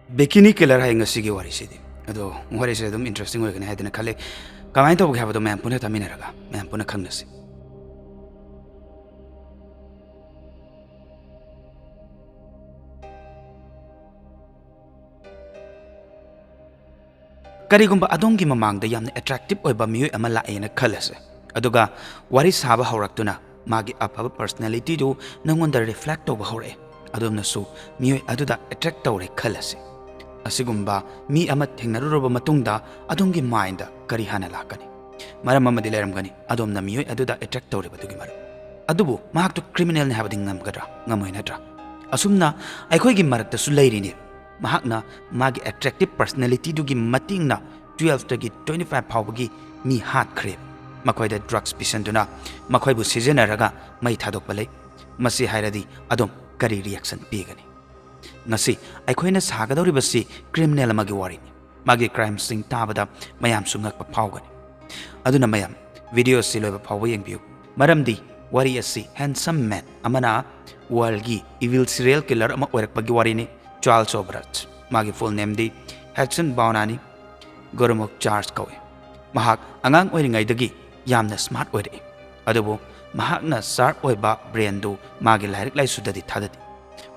Bikini killer hay ngasi gi wari sidi. Ado wari sidi dum interesting way gani hadina khale kamai to bugha bado ma'am puna tamina raga ma'am puna khangnasi. Karigumba adongi mamangda yamna attractive oiba miyoy ama laena khalase. Aduga wari saba hawraktuna magi afaba personality do nangonda reflect over hore. Adumna su miyoy aduda attract tawre khalase. Asigumba mi ama thengnaruroba matungda adongi mind kari hana lakani. Maram amadi leramgani adomna miyoy aduda attract tawre badugi maram. Adubu mahaktu criminal ne habading ngamgadra ngamoy nadra. Asumna aikhoy gi marakta su layrini. Mahakna magi attractive personality dugi matingna 12 tagi 25 phawbagi mi hat khreb. Makoy da drugs pisanduna makoy bu sijenaraga mai thadok balai. Masi hairadi adom kari reaction pigani. Ngasi aikhoyna sagadoribasi criminal amagi warini. Magi crime sing tabada mayam sungak pa phawgani. Aduna mayam video siloba phawba yengbiu. Maramdi wari asi handsome man amana worldgi evil serial killer ama oirakpagi warini. Charles Obrat magi full name di Hudson Baunani Goromok Charles kawe. Mahak angang oiringaidagi yamna smart oire. Adubu mahakna sharp oiba brain du magi lairik laisudadi thadadi.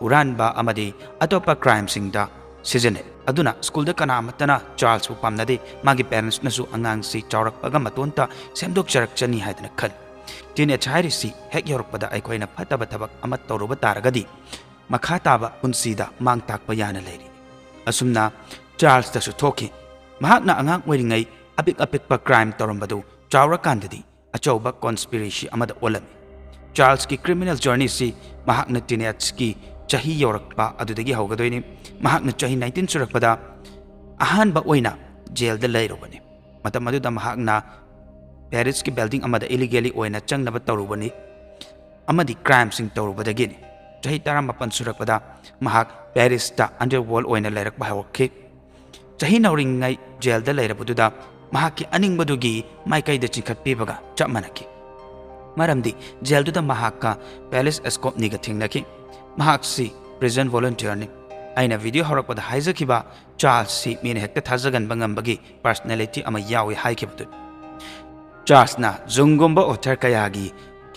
Uran ba amadi atopa crime singda season aduna school da kana amatana Charles upamnadi magi parents nasu angang si chaurakpaga matonta semdok charak chani haidana khal. Teenage hairisi hek yorokpada aikoina phataba thabak amat tawruba taragadi makha taba punsida mang takpa yana leiri. Asumna Charles tasu thoki mahakna angang oiringai apik apikpa crime tawrambadu chaurakandadi achauba conspiracy amada olami. Charles ki criminal journey si mahakna teenage ki chahi yorakpa adudagi haugadoini mahakna chahi 19 surakpada ahanba oina jail da leirobani. Matam aduda mahakna Paris ki building amada illegally oina changnaba tawrubani amadi crime sing tawrubadagini. Chahi taramapan surakpada mahak Paris ta underworld oina leirak bahawki. Chahi nauringai jail da leirabududa mahaki aning badugi maikai da chingkhat pibaga chap manaki. Maramdi jail duda mahaka palace escort niga thingnaki. Mahak si prison volunteer ni. Aina video horakpada haizakiba Charles si mine hekta thazagan bangambagi personality ama yawi haikibadu. Charles na zungumba author kayagi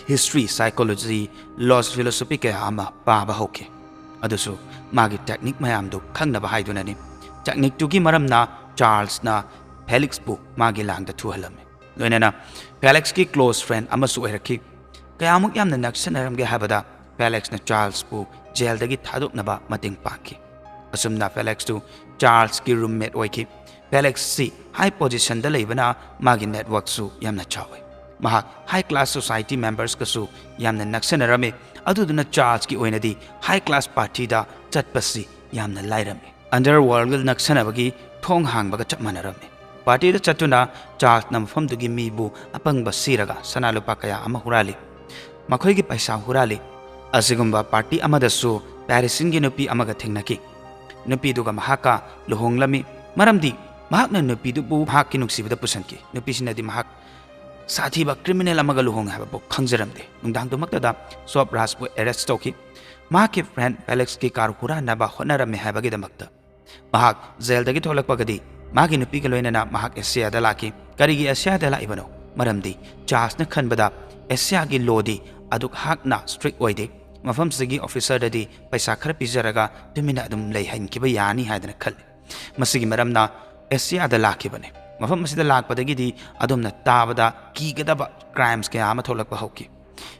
history, psychology, laws, philosophy kaya ama paba hoke. Adusu magi technique mayamdu khangnaba haidunani. Technique tugi maram na Charles na Felix bu magi langda thuhalame. Loinana Felix ki close friend amasu oiraki. Kaya amuk yamna naksanaramge habada Felix na Charles bu jail dagi thadoknaba mating paki. Asumna Felix tu Charles ki roommate oiki. Felix si high position da leibana magi network su yamna chawe. Mahak high class society members kasu yamna naksanarame aduduna Charles ki oinadi high class party da chatpasi yamna lairame. Underworld naksanabagi thong hangbaga chapmanarame. Party da chatuna Charles na mafamdugi mibu apangba siraga sanalupa kaya ama hurali. Makoy gi paisa hurali. Asigumba party amadasu Parisin gi nupi amaga thingnaki. Nupi duga mahaka luhonglami maramdi mahakna nupi dubu mahaki nuksibada pusanki. Nupi sinadi mahak Sathiba criminal amaga luhong haba khangjaramde. Nungdang dumaktada Swap Rasbu arrest toki. Mahaki friend Alex ki car hura naba honarame habagi damakta. Mahak jail dagi tholakpagadi magi nupi galoinana mahak Asia dalaki. Karigi Asia dala ibano. Maramdi Charles na khanbada Asia gi lodi aduk hakna strict oide. Mafam sigi officer dadi paisa khar pizaraga tumina dum lay hain kiba yani haidana khal. Masigi maramna Asia dalaki bane. Mafam masida lakpadagidi adumna tabada kigadaba crimes kaya ama tholakpa hauki.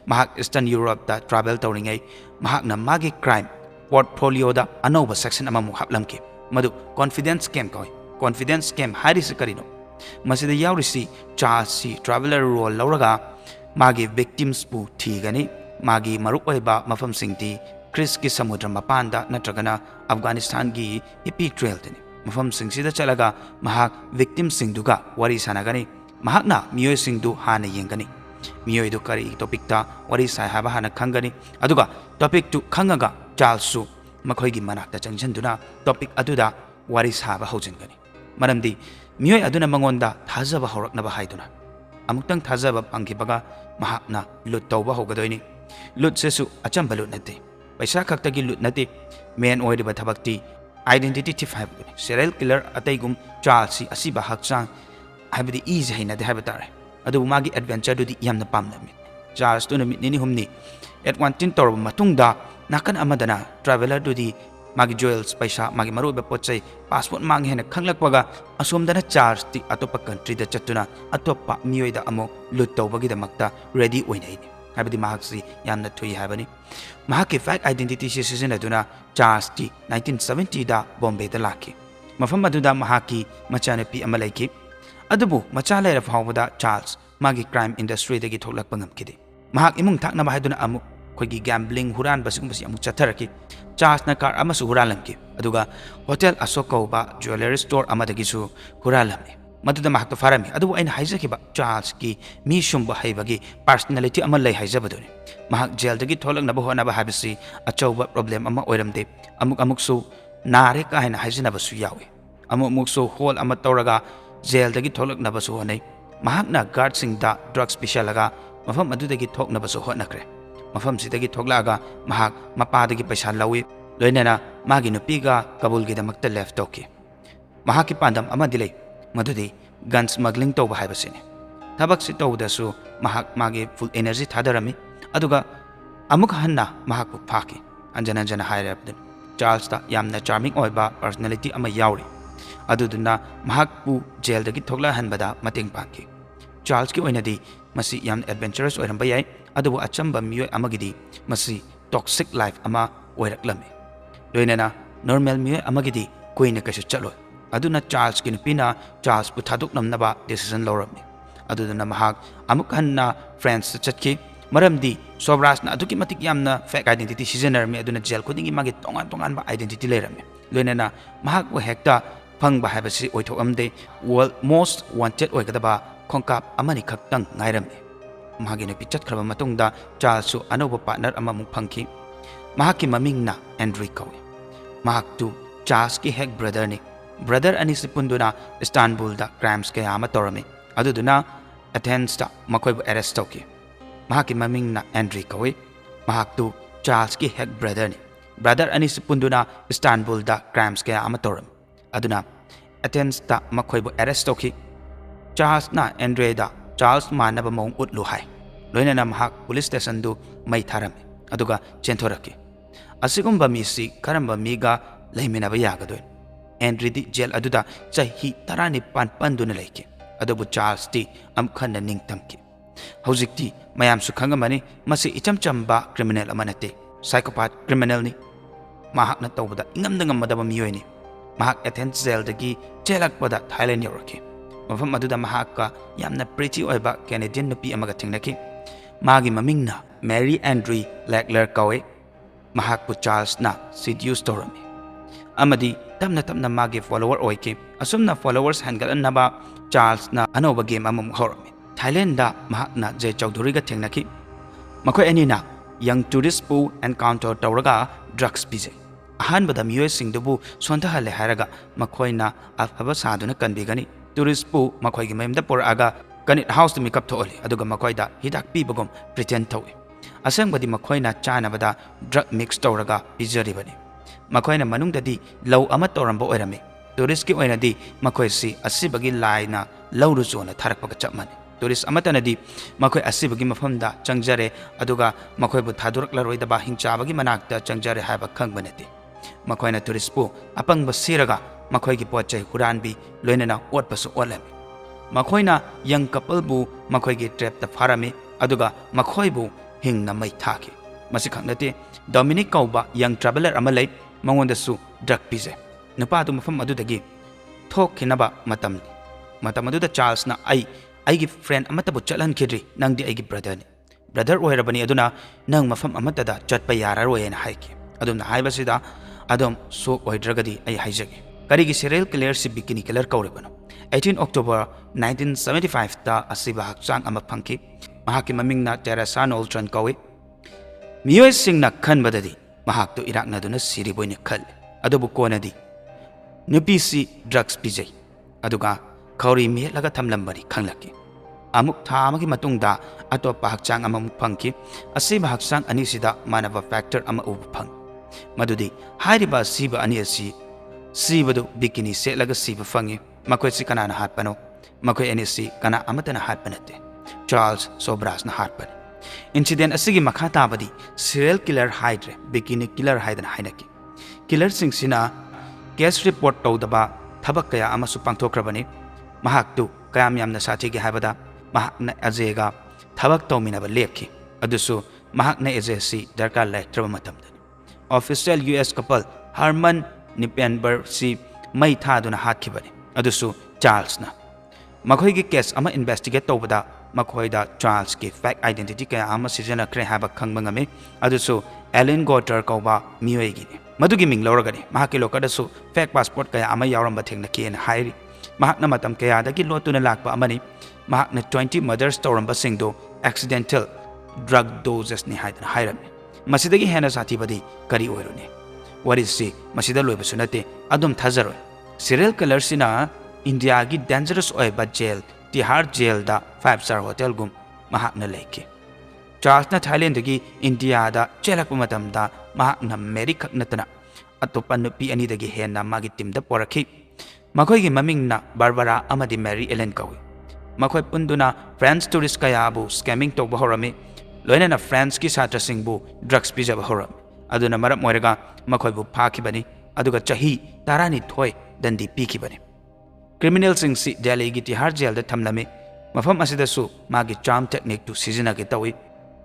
Mahak Eastern Europe da travel tawringai mahakna magi crime portfolio da anoba section amamu haplamki. Madu confidence scam koi. Confidence scam harisi karino. Masida yaurisi Charles si traveler role lauraga magi victims pu thigani magi maruk oiba mafam singti Chris ki samudra mapanda natragana Afghanistan gi hippie trail tini. Mafam singsida chalaga mahak victim singduga wari sanagani mahakna miyoy singdu hana yengani miyoy du kari topic ta wari sai haba hana khangani aduga topic tu khangaga Charlesu makhoi gi manakta changchanduna topic aduda wari saba hojengani maramdi miyoy aduna mangonda thajaba horaknaba haiduna amutang thajaba pangkibaga mahakna lut tawba hogadoini lut sesu achamba lut nate paisa khaktagi lut nate main oiriba thabakti identity theft हाइबदुनि serial killer अतैगुम Charles सी असिबा हक्चांग हाइबदि इज हैनदे हाइब तारे अदु मागी एडवेंचर दुदि यामना पामनमि चार्ल्स तु नमित निनि हुमनि एडवांटिन तौरब मतुंगदा नाकन अमदना ट्रैवलर दुदि मागी ज्वेल्स पैसा मागी मरुब पोचै पासपोर्ट मांग हेन खंगलकपगा असोमदना चार्ल्स ति अतोप कंट्री द चतुना अतोप मियोइदा अमो लुट तौबगिदमक्ता ready ओइनाइनि हाइबदि महाक्सी यामना Thuy हाइबनि Mahake fact identity से सिजनदुना चार्ल्स टी 1970 दा बॉम्बे दा लाखि मफम अदुदा महाकी मचानपी अमा लैखि अदुबु मचा लैर फावबदा चार्ल्स मागी क्राइम इंडस्ट्री दगी थोलकप ngamkidi महाक इमुंग थाकना बाहादुना अमु खोगी गैम्बलिंग हुरान बसिगुंबसि अमु चथरकी चार्ल्स ना कार अमसु हुरालमकी अदुगा होटल अशोक कौबा ज्वेलरी स्टोर अमदगिसु हुरालमि मदुदा महाक फारमी अदुबु अइन हाइजकिबा चार्ल्स की मी शुंबा हाइबगी पर्सनालिटी अमा लै हाइजबदुनि महाक जेल दगी थोलकनबा होनबा हाबिसि अचौबा प्रॉब्लम अमा ओइरमदे अमुकसु नारे का हैना हाइजनबसु यावे अमुकसु होल अमा तौरगा जेल दगी थोलकनबसु होनै महाकना गार्ड सिंगदा ड्रग्स पिशालगा मफम अदुदगी थोकनबसु होनक्रे मफम सिदगी थोकलागा महाक मपादगी पैसा लौई लोइनना मागी नुपीगा कबूलगिदमक्ता लेफ्ट तौकी महाकी पांदम अमदि लै मधुदी गन स्मगलिंग तौबा हाइबसिने थबकसि तौदसु महाक मागी फुल एनर्जी थादरमी अदुगा अमुक हन्ना महाकु फाकी अंजन अंजन हाइरबदन चार्ल्स ता यामना चार्मिंग ओइबा पर्सनालिटी अमा यावरी अदुदुना महाकु जेल दगी थोकला हनबदा मतेंग पाकी चार्ल्स की ओइनदी मसी याम एडवेंचरस ओइरंबा याय अदुबु अचंबा मियोय अमगिदी मसी टॉक्सिक लाइफ अमा ओइरक्लमे लोइनना नॉर्मल मियोय अमगिदी कोइना कशु चलोय अदुना चार्ल्स की नुपीना चार्ल्स पु थादोकनमनबा डिसीजन लौरमि अदुदुना महाक अमुक हन्ना फ्रांस चटकी मरमदी सोब्रासना अदुकी मतिक यामना फेक आइडेंटिटी सिजनरमि अदुना जेल खुदिंगी मागे तोंगान तोंगान बा आइडेंटिटी लेरमि लोइनना महाक व हेक्टा फंगबा हाइबसि ओइथोकअमदे वर्ल्ड मोस्ट वांटेड ओइगदबा खोंकाप अमनि खक्तंग ngairami mahagi nupi chatkraba matungda charles anoba partner amamuk phangki mahaki mamingna Andrew kawi mahak tu charles ki hek brother ni brother ani sipunduna Istanbul da crimes kaya ama torami aduduna Athens ta makoi bu arrest toki mahaki mamingna Andrew kawi mahak tu charles ki hek brother ni brother ani sipunduna Istanbul da crimes kaya ama torami aduna Athens ta makoi bu arrest toki Charles ना Andre दा Charles मानब मौंग उतलु हाय लोइनना महाक police station दु मै थारमे अदुगा चेंथोरके असिगुंबा मिसी Karamba मीगा लैमिनबा यागदोय Andre दि jail अदुदा चही 19 पंदुना लैके अदुबु Charles ती अमखन निंगतमके हौजिकती मयाम सुखंगमनि मसी इचम चंबा क्रिमिनल अमनते साइकोपैथ क्रिमिनल नि महाकना तौबदा इंगमदंगमदबा मियोयनि महाक एथेंस जेल दगी चेलकपदा थाईलैंड योरके मफम अदुदा महाका यामना प्रीटी ओइबा कैनेडियन नुपी अमगा थिंगनकी मागी ममिंगना मैरी एंड्री लेक्लर कवे महाकु चार्ल्स ना सिड्यूस तोरमी अमदी तमना तमना मागी फॉलोवर ओइके असुमना फॉलोवर्स हंगलनबा चार्ल्स ना अनोबा गेम अमम होरमी थाईलैंड दा महाकना जय चौधरी गा थिंगनकी मखोय एनीना यंग टूरिस्ट पु एनकाउंटर तौरगा ड्रग्स पिजे अहानबदा मियोय सिंगदुबु सोंथहले हारगा मखोयना अफबा सादुना कनबिगनी टूरिस्ट पु मखोयगी मयमदा पोरआगा कनिट हाउस मेकअप थोली अदुगा मखोयदा हिदाक पीबगम प्रिटेंड थोई असंगबदी मखोयना चानबदा ड्रग मिक्स तौरगा पिजरिबनी मखोयना मनुंगददी लौ अमा तौरंबा ओइरमे टूरिस्ट की ओइनदी मखोयसी असिबगी लाइना लौरु जोना थारकपगा चपमनी टूरिस्ट अमतनदी मखोय असिबगी मफमदा चंगजरे अदुगा मखोयबु थादुरकलरोइदबा हिंचाबगी मनाक्ता चंगजरे हायबा खंगबनती मखोयना टूरिस्ट पु अपंग सिरगा मखोयगी पोचै हुरानबी लोइनना ओटपसु ओलमी मखोयना यंग कपल बु मखोयगी ट्रैप ता फारमी अदुगा मखोयबु हिंगना मै थाकी मसि खंगनते डोमिनिक कौबा यंग ट्रैवलर अमा लै मंगोंदसु ड्रग पिजे नुपादु मफम अदुदगी थोखिनबा मतम अदुदा चार्ल्स ना आईगी फ्रेंड अमतबु चलहनखिद्री नंगदी आईगी ब्रदर ओइरबनी अदुना नंग मफम अमतदा चटपा यारारोयना हाइकी अदुमना हाइबसिदा अदुम सोक ओइद्रगदी आई हाइजगे करीगी serial killer si bikini killer कौरेबनो 18 October 1975 ता असिबा हक्चांग अमा फंकी महाकी ममिंगना टेरेसा नोल्ट्रन कौवे मियोय सिंगना खनबददी महाक तो इराकनदुना सिरिबोइने खल अदुबु कोनदी नुपीसी ड्रग्स पिजै अदुगा खौरी मेलगा थमलंबरी खंगलकी अमुक था अमगी मतुंगदा अतोपा हक्चांग अममुक फंकी असिबा हक्चांग अनिसिदा मानव फैक्टर अमा उबु फंग मदुदी हारिबा सिबा अनि असि Sibadu bikini setlaga siba fangi. Makoi si kanana hatpano. Makoi ani si kana amatana hatpanate. Charles Sobras na hatpan. Incident asigi makata badi serial killer hydre bikini killer haidan hainaki. Killer sing sina case report tawdaba thabak kaya amasu pangthokrabani. Mahak tu kayam yamna sathigi haibada mahak na ajega thabak tawminaba lepki. Adusu mahak na si darkar lectraba matamdani. Official US couple Harman Nippenberg si mai thaduna hatkibani. Adusu Charles na. Makhoi gi case ama investigate tawbada makhoi da Charles ki fake identity kaya ama sijana kre haba khangba ngame. Adusu Alan Gotter kauba miyoi gi. Madugi ming loragani mahaki lokadasu fake passport kaya ama yauramba thengna ki en hairi. Mahak na matam kaya dagi lotuna lakpa amani. Mahak na 20 murders tawramba singdo accidental drug doses ni haidan hairami. Masidagi hena sathi badi kari oiruni. What is si masida loiba sunate adum thazaroi. Serial killer sina India gi dangerous oiba jail Tihar jail da 5-star hotel gum mahak na leke. Charles na Thailand gi India da chelakpa matam da mahak na America natana atopa nupi ani dagi hena magi team da porakhi. Makhoi gi maming na Barbara amadi Mary Ellen kawi. Makhoi punduna France tourist kaya abu scamming tawba horami. Loina na France ki satra singbu drugs pijaba horami. Aduna maram moiraga makhoi bu phakibani aduga chahi tarani thoi dandi pikibani. Criminal sing si Delhi gi Tihar jail da thamlami mafam asida su magi charm technique tu sizina ge tawi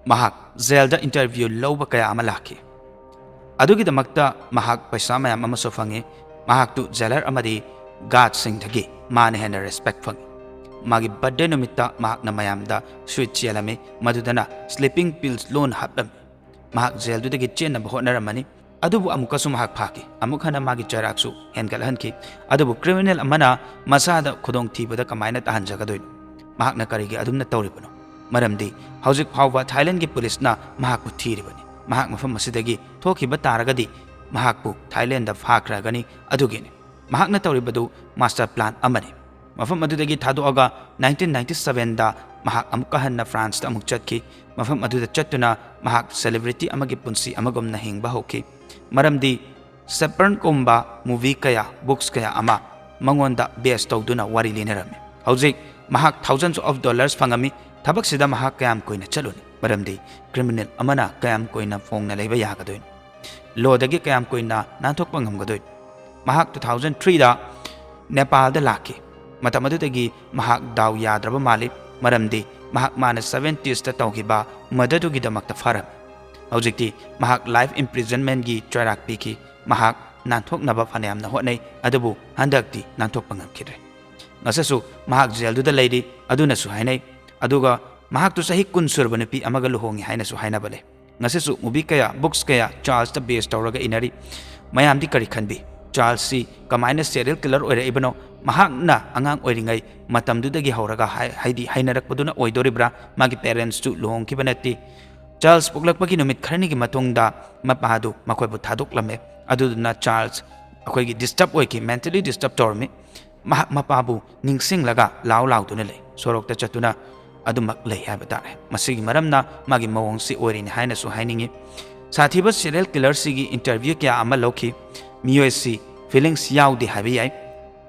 mahak jail da interview loba kaya amalaki adugi damakta mahak paisa mayam amaso fangi mahak tu jailer amadi guard sing thagi mane hena respect fangi magi birthday numitta mahak na mayam da sweet chelami madudana sleeping pills loan haplam mahak jail du dagi chen na bhotnaramani adubu amukasu mahak phaki amukhana magi charaksu hengalhanki adubu criminal amana masada khudong thibada kamaina tahanjagadoin mahak na karigi adumna tawribano maramdi hojik phawba Thailand gi police na mahak pu thiribani mahak mafam masidagi thokiba taragadi mahak pu Thailand da phakragani adugini mahak na tawribadu master plan amani mafam adudagi thadoaga 1997 da mahak amukahan na France da amuk chatki mafam aduda chattuna mahak celebrity amagi punsi amagom na hingba hoki maramdi Sapern komba movie kaya books kaya ama mangonda base tawduna wari linarami hojik mahak thousands of dollars fangami thabak sida mahak kayam koina chaluni maramdi criminal amana kayam koina phongna leiba yagadoin lodagi kayam koina nanthok pangamgadoin mahak 2003 da Nepal da laki matamadudagi mahak daw yadraba mali maramdi mahak mana 70s ta tawgiba madadugi damakta faram hojikti mahak life imprisonment gi charak piki mahak nanthok naba phanayam na hotnai adubu handakti nanthok pangamkidre ngasasu mahak jail du da leidi aduna su hainai aduga mahak tu sahi kun surba nupi amaga luhongi haina su haina bale ngasasu movie kaya books kaya Charles the base tawraga inari mayam di kari khanbi Charles si kamaina serial killer oira ibano mahak na angang oiringai matam du dagi hauraga haidi hainarak paduna oidoribra magi parents tu luhong kibanati Charles puklakpagi numit kharni gi matungda mapadu makhoi bu thaduk lame aduduna Charles akhoi gi disturb oiki mentally disturb tormi mahak mapabu ningsing laga law law tuna le sorok ta chatuna adumak lei ha batare masigi maramna magi mawong si oirin haina su hainingi sathiba serial killer sigi interview kya amal lokhi miyoi feelings yaudi habi yai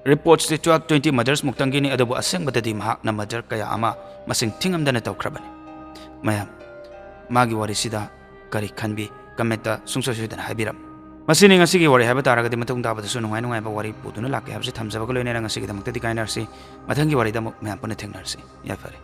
reports the 20 murders muktangi ni adabu aseng badadi mahak na murder kaya ama masing thingamdana tawkrabani mayam magi wari sida kari khanbi kameta sungsa sudan habiram masini ngasigi wari haba taragadi matung dabada su nungai nungai ba wari puduna lakke habse thamjaba ko loine ngasigi damakta dikainarsi mathangi wari da mayam pune thengnarsi ya fare